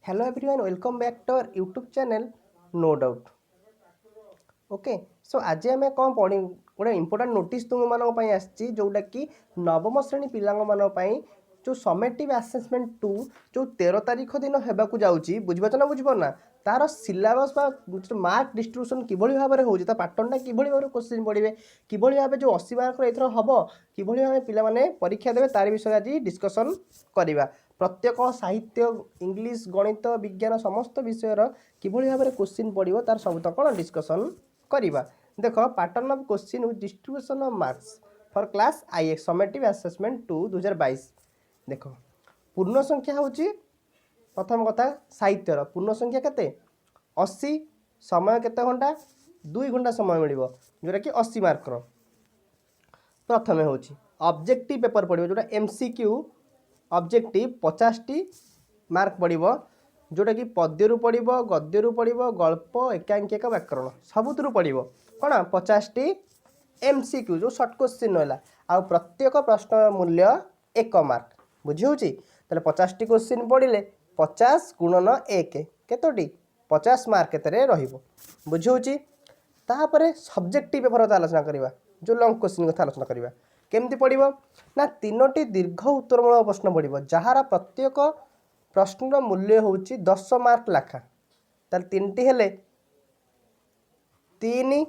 Hello everyone, welcome back to our YouTube channel, No Doubt. Okay so आज आम कौन पढ़ी गोटे इंपोर्टाट नोटिस तुम मानी आसी जोटा कि नवम श्रेणी पाई जो समेटिव आसेसमेंट 2 जो 13 तारीख दिन होगा जाऊँगी बुझीपार ना बुझीपारना तार सिलेबस मार्क डिस्ट्रीब्यूशन किभली भाव में होता पैटर्न कि भाव में क्वेश्चन पढ़े कि भाव जो 80 मार्क एथर हम कि भाव पे परीक्षा देवे तार विषय आज डिस्कसन करवा प्रत्येक साहित्य इंग्लिश गणित विज्ञान समस्त विषय किभली भाव में क्वेश्चन पड़ो तार सबुतक डिस्कसन करवा देख pattern of question with distribution of marks for class IX summative assessment 2 2022 देख पूर्ण संख्या हूँ प्रथम कथा साहित्यर पूर्ण संख्या केते 80 समय केते घंटा 2 घंटा समय मिल जोटा कि 80 मार्क प्रथम हूँ ऑब्जेक्टिव पेपर पड़ो जोटा एमसीक्यू ऑब्जेक्टिव 50 मार्क पड़ो जोटा कि पद्यरू पड़ो गद्यरू पड़ो गल्प एकांकिक व्याकरण सबुतु पड़ो कौन 50 एमसीक्यू जो सर्ट क्वेश्चन रहा आ प्रत्येक प्रश्न मूल्य 1 मार्क बुझी 50 क्वेश्चन पढ़ले 50 गुणन 1 केतोटी 50 मार्क केतरे रहिबो बुझी तापर सब्जेक्टिव पेपर कथा आलोचना करवा जो लंग क्वेश्चन कथा आलोचना करवा केमती पड़ो ना 3टी दीर्घ उत्तरमूलक प्रश्न पड़ो जार प्रत्येक प्रश्न मूल्य हूँ 10 मार्क लाखा तार 3टी हेले 3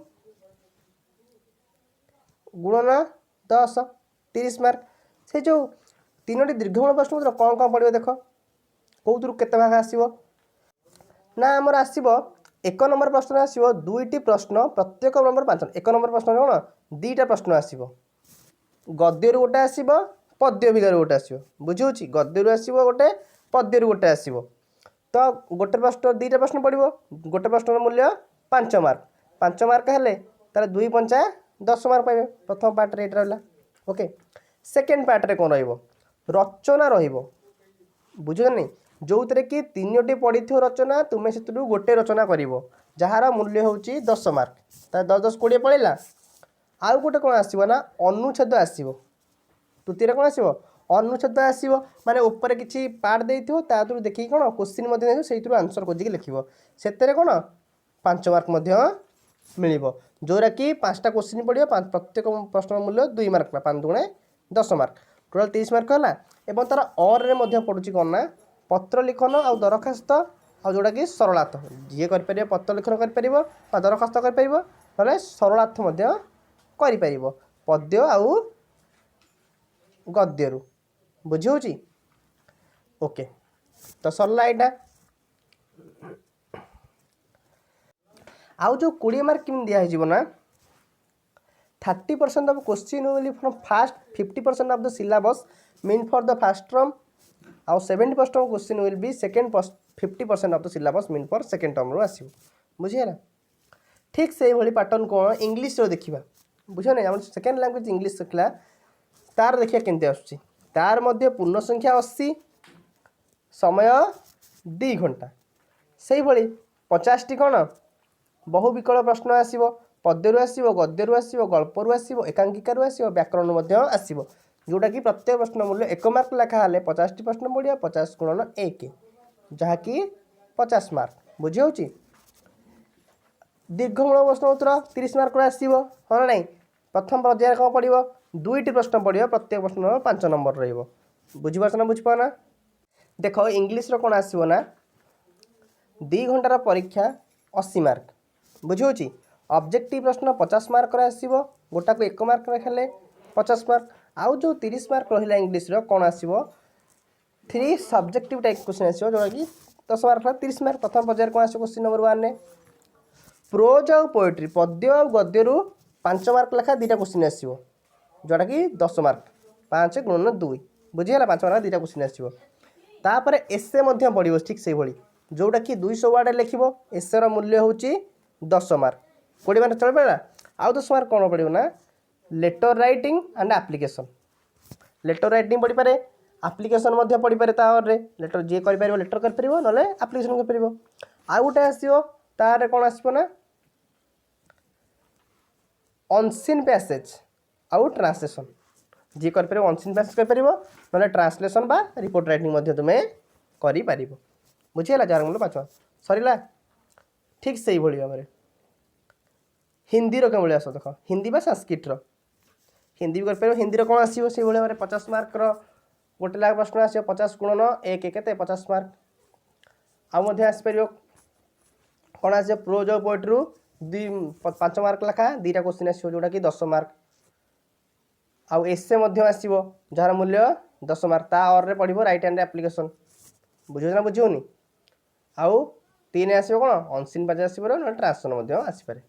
गुणन 10 30 मार्क से जो 3टी दीर्घमूल प्रश्न कौन कौन पड़ो देख कौर केते भाग आसो ना आमर आसो 1 नंबर प्रश्न आसो 2टी प्रश्न प्रत्येक नंबर 5 1 नंबर प्रश्न कौन 2टा प्रश्न आसो गद्यरू गोटे आसो पद्य भितर गोटे आसो बुझे गद्यरू आसो गोटे पद्यरू गोटे आसो तो गोटे प्रश्न 2टा प्रश्न पड़ो गोटे प्रश्न मूल्य 5 मार्क हेले तार 2 पंचा 10 मार्क पाइबे प्रथम पार्ट रे रहा ओके सेकेंड पार्ट रे कौन रचना बुझ नहीं जो थे कि 3टी पड़ी रचना तुम्हें से गोटे रचना कर जार मूल्य हूँ 10 मार्क तार 10 10 20 पड़ेगा आउ गोटे कौन आसो ना अनुच्छेद आसो तृतीय कौन आसो अनुच्छेद आसो माने ऊपर किसी पार्ट देथिबो तादुर देखि कौन क्वेश्चन से आंसर खोजिक लिख से कौन 5 मार्क मिल जोरा कि 5टा क्वेश्चन पड़ो प्रत्येक प्रश्न मूल्य 2 मार्क 5 दुणे 10 मार्क टोटाल 30 मार्क है और तार और पड़ुची कौन ना पत्र लिखन आ दरखास्त आ जोटा कि सरलार्थ जी कर पत्र लिखन कर दरखास्त कर ना सरलार्थ कर पद्य आउ गद्यरू बुझी ओके तो सरला यहाँ आउ जो 20 मार्क किम दिया ना 30% of question will from first 50% of the syllabus mean for the first term आउ 70% of question will be second 50% of the syllabus mean for second term रो आसीबो बुझिएला ठीक से भली पैटर्न कौन इंग्लिश रो देखिबा बुझो ना हम सेकेंड लैंग्वेज इंग्लिश देखला तार देखिया केमते आसुची तार मध्य पूर्ण संख्या 80 समय 2 घंटा से भली 50 कौन बहु विकल प्रश्न आसो पद्यरू आसो गद्यरू आसो गल्परू आसो एकांकिकारु आसो व्याकरण आसो जोटा कि प्रत्येक प्रश्न मूल्य 1 मार्क लेखा हेले 50 प्रश्न पड़ा 50 गुणन 1 जहाँकि 50 मार्क बुझी हो दीर्घमूल प्रश्न उत्तर 30 मार्क आसो हाँ ना प्रथम पर्यायर कौन पड़ो 2टी प्रश्न पड़ो प्रत्येक प्रश्न 5 नंबर रुझीपार ना बुझीपारना देख इंग्लिश कौन आसो ना 2 घंटार परीक्षा 80 मार्क बुझी ऑब्जेक्टिव प्रश्न 50 मार्क आसो गोटा को 1 मार्क रखे 50 मार्क आउ जो 30 मार्क रहा इंग्लिश कौन आसो 3 सब्जेक्टिव टाइप क्वेश्चन आसो जोटा कि 10 मार्क 30 मार्क प्रथम पर्यायर कौन आसो क्वेश्चन नंबर 1 प्रोज आउ पोएट्री पद्य आ गद्यरू 5 मार्क लेखा 2टा क्वेश्चन आसो जोटा कि 10 मार्क 5 गुणन 2 बुझीगला 5 मार्क 2टा क्वेश्चन आसो तापर एसे पड़ो ठीक से भाई जोटा कि 200 वर्ड लिखो एसेर मूल्य हूँ 10 मार्क 20 मार्क चल पड़ा आउ 10 मार्क कौन पड़ो ना letter writing and application letter writing पढ़ी पारे एप्लिकेशन पढ़ी पारे तारे लेटर जी कर लेटर कर ना एप्लिकेशन कर आउ गोटे आसो तार कौन आसो ना अनसीन पैसेज आउ ट्रांसलेशन जी कर अनसीन पैसेज कर ना ट्रांसलेशन बा रिपोर्ट राइटिंग तुम्हें कर बुझीगला जार मूल्य 5 मार्क सरला। ठीक से ही भाव में हिंदी क्या भाई आस देख हिंदी बा संस्कृत हिंदी भी कर हिंदी कौन आसो से भाव में 50 मार्क गोटे लाख प्रश्न आस 50 गुणन 1 के 50 मार्क आसपर कौन आस प्रोज और पोएट्री 5 मार्क लेखा 2टा क्वेश्चन आसो जोटा कि 10 मार्क आउ एसे आसो जार मूल्य 10 मार्क ता और पढ़ो राइट हैंड एप्लिकेशन बुझे ना बुझे आउ 3 आसो कौन अनसीन पैसेज आसपर ना ट्रांसलेशन आसपे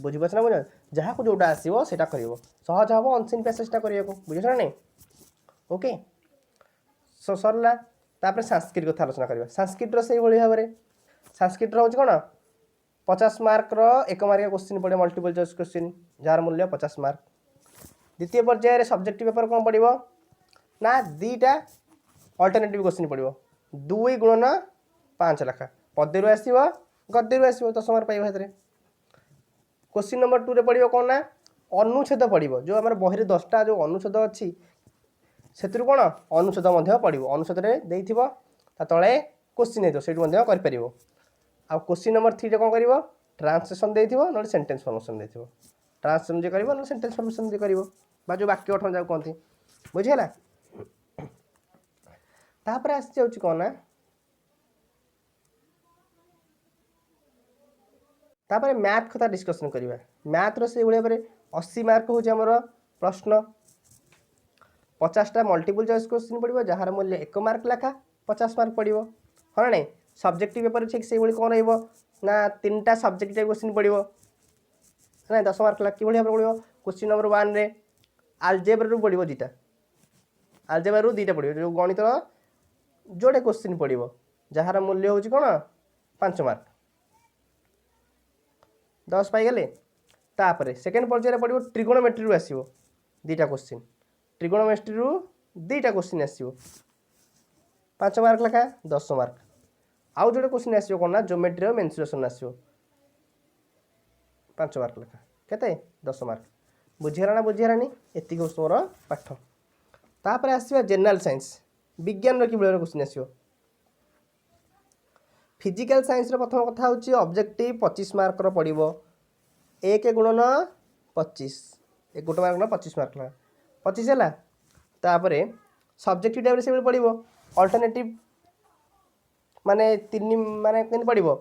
बुझीपार ना बुझ जहाँ को जोटा आसो से कर सहज हम अनसीन पैसेजटा करने बुझे ना नहीं ओके सो सरला तापर संस्कृत कथा आलोचना करवा संस्कृत से भाव में संस्कृत हूँ कौन 50 मार्क 1 मार्किया क्वेश्चन पड़े मल्टीपल चॉइस क्वेश्चन जार मूल्य 50 मार्क द्वितीय पर्यायर सब्जेक्टिव पेपर कौन पड़ो ना 2टा अल्टरनेटिव क्वेश्चन पड़ो 2 गुणन 5 लेखा पद्य आसो गद्य आसो 10 मार्क पाइब से क्वेश्चन नंबर 2 पड़ो कौन ना अनुच्छेद पड़ो जो आम बही 10टा जो अनुच्छेद अच्छी से कौन अनुच्छेद पड़ो अनुच्छेद तले क्वेश्चन होती कर आ क्वेश्चन नंबर 3 कौन कर ट्रांसलेशन देथिबो न सेंटेंस फॉर्मेशन देथिबो ट्रांसलेशन जे करबो न सेंटेंस फॉर्मेशन जे करबो बा जो वाक्य गठन जा कहते बुझिला तापर आसी जाउची कोन ना तापर मैथ कथा डिस्कशन करबा मैथ रो से भलिया परे 80 मार्क हो हमर प्रश्न 50टा मल्टीपल चॉइस क्वेश्चन पड़ो जार मूल्य 1 मार्क लेखा 50 मार्क पड़ो हाँ ना सब्जेक्टिव पेपर ठीक से कौन रहा 3टा सब्जेक्टिव क्वेश्चन पड़ो ना 10 मार्क लाख कि पड़ो क्वेश्चन नंबर 1 रे आलजेब्रा रू पड़ो 2टा आलजेब्रा रू 2टा पड़ो जो गणित जोड़े क्वेश्चन पड़ो जार मूल्य हूँ कौन 5 मार्क 10 पाईगले तापर सेकेंड पर्यायर पड़ो ट्रिगोनोमेट्री रू आसो 2टा क्वेश्चन ट्रिगोनोमेट्री रू 2टा क्वेश्चन आसो 5 मार्क लेखा 10 मार्क आउ जोड़े क्वेश्चन आसो कौन ना ज्योमेट्री और मेंसुरेशन आसो 5 मार्क लेखा केते 10 मार्क बुझीगला ना बुझीगलानी एति हूँ मोर पाठ तापर आसवा जनरल साइंस विज्ञान कि भाव क्वेश्चन आसो फिजिकल साइंस प्रथम कथा हूँ ऑब्जेक्टिव 25 मार्क पड़ो 1 गुणन 25 गोटे मार्क ना 25 मार्क लगा 25 है तापर सब्जेक्टिव टाइप से पड़ो अल्टरनेटिव माने 3 माने केमती पड़ो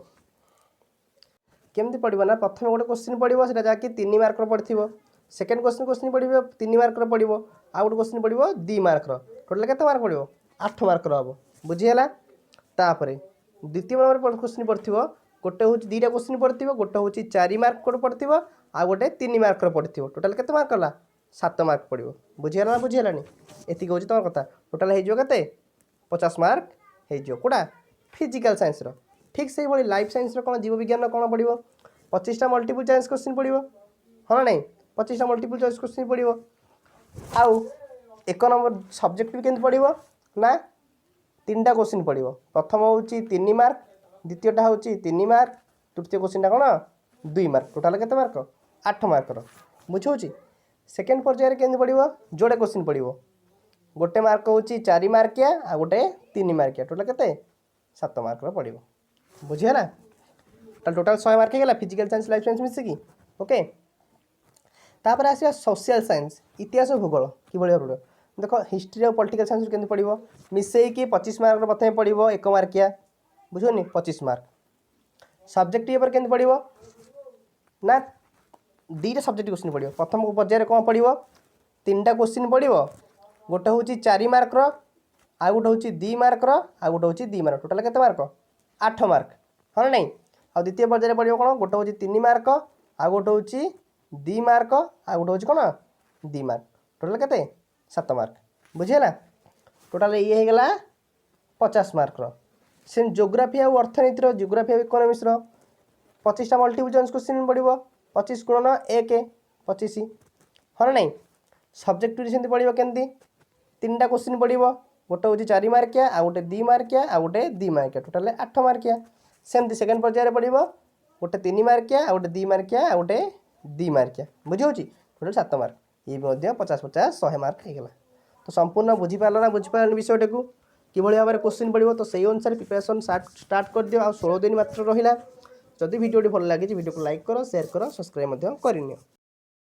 केमती पड़ो ना प्रथम गोटे क्वेश्चन पड़ो से जहाँकि 3 मार्क पड़ो सेकेंड क्वेश्चन पड़ो 3 मार्क पड़ो आउ गोटे क्वेश्चन पड़ो 2 मार्क टोटाल के मार्क पड़ो 8 मार्क हम बुझीगला तापर द्वितीय नंबर क्वेश्चन पड़ो गोटे हूँ 2टा क्वेश्चन पड़ो गोटे हूँ 4 मार्क पड़ो आउ गोटे 3 मार्क पड़ो टोटाल के मार्क कला 7 मार्क पड़ो बुझीगला ना बुझीगलानी एति हूँ तुम कथा टोटाल होते 50 मार्क होटा फिजिकल साइंस ठीक से भाई लाइफ साइंस कौन जीव विज्ञान कौन पड़ो 25टा मल्टीपल चॉइस क्वेश्चन पड़ो हाँ ना 25टा मल्टीपल चॉइस क्वेश्चन पड़ो आउ 1 नंबर सब्जेक्टिव केमती पड़ो ना 3टा क्वेश्चन पड़ो प्रथम हूँ 3 मार्क द्वितीयटा हूँ 3 मार्क तृतीय क्वेश्चन कौन 2 मार्क टोटाल के मार्क 8 मार्क बुझे सेकेंड पर्यायर केमती पड़ो जोड़े क्वेश्चन पड़ो गोटे मार्क हूँ 4 मार्किया आ गोटे 3 मार्किया टोटाल के 7 मार्क पड़ो बुझीगला टोटाल 100 मार्क होगा फिजिकल साइंस लाइफ साइंस मिसिकी ओके तापर आसवा सोशल साइंस इतिहास भूगोल कि भाव पड़ो देख हिस्ट्री और पॉलिटिकल साइंस केमती पड़ो मिसेकी 25 मार्क प्रथम पड़ो 1 मार्किया बुझुनी 25 मार्क सब्जेक्टिव पेपर केमती पड़ो ना 2टा सब्जेक्ट क्वेश्चन पड़ो प्रथम पर्यायर कौन पड़ो 3टा क्वेश्चन पड़ो गोटे हूँ 4 मार्क आउ गोटे हूँ 2 मार्क आउ गोटे हूँ 2 मार्क टोटाल के मार्क 8 मार्क हाँ ना आ द्वितीय पर्यायर पड़ो कौन गोटे हूँ 3 मार्क आउ गोटे हूँ 2 मार्क आउ गोटे हूँ कौन 2 मार्क टोटाल के 7 मार्क बुझीगला टोटाल ये होगा 50 मार्क से जोग्राफी और अर्थनीतिर जोग्राफी और इकोनोमिक्स 25टा मल्टीपल चॉइस क्वेश्चन पड़ो 25 गुणन 1 25 हाँ ना सब्जेक्टिव से पड़ो केमती 3टा क्वेश्चन पड़ो गोटे हूँ 4 मार्किया आ गोटे 2 मार्किया आ गोटे 2 मार्किया टोटाल 8 मार्किया सेमती सेकेंड पर्यायर पड़ो गोटे 3 मार्किया आ गोटे 2 मार्किया आ गोटे 2 मार्किया बुझे टोटाल 7 मार्क ये 50 50 100 मार्क होगा तो संपूर्ण बुझीपार ना बुझीपार विषयटा को किभଳି भाव में क्वेश्चन पड़ो तो सही अनुसार प्रिपरेशन स्टार्ट कर दियो। आ 16 दिन मात्र रहिला। जदि वीडियो भल लगे वीडियो को लाइक करो, शेयर करो, सब्सक्राइब करनी।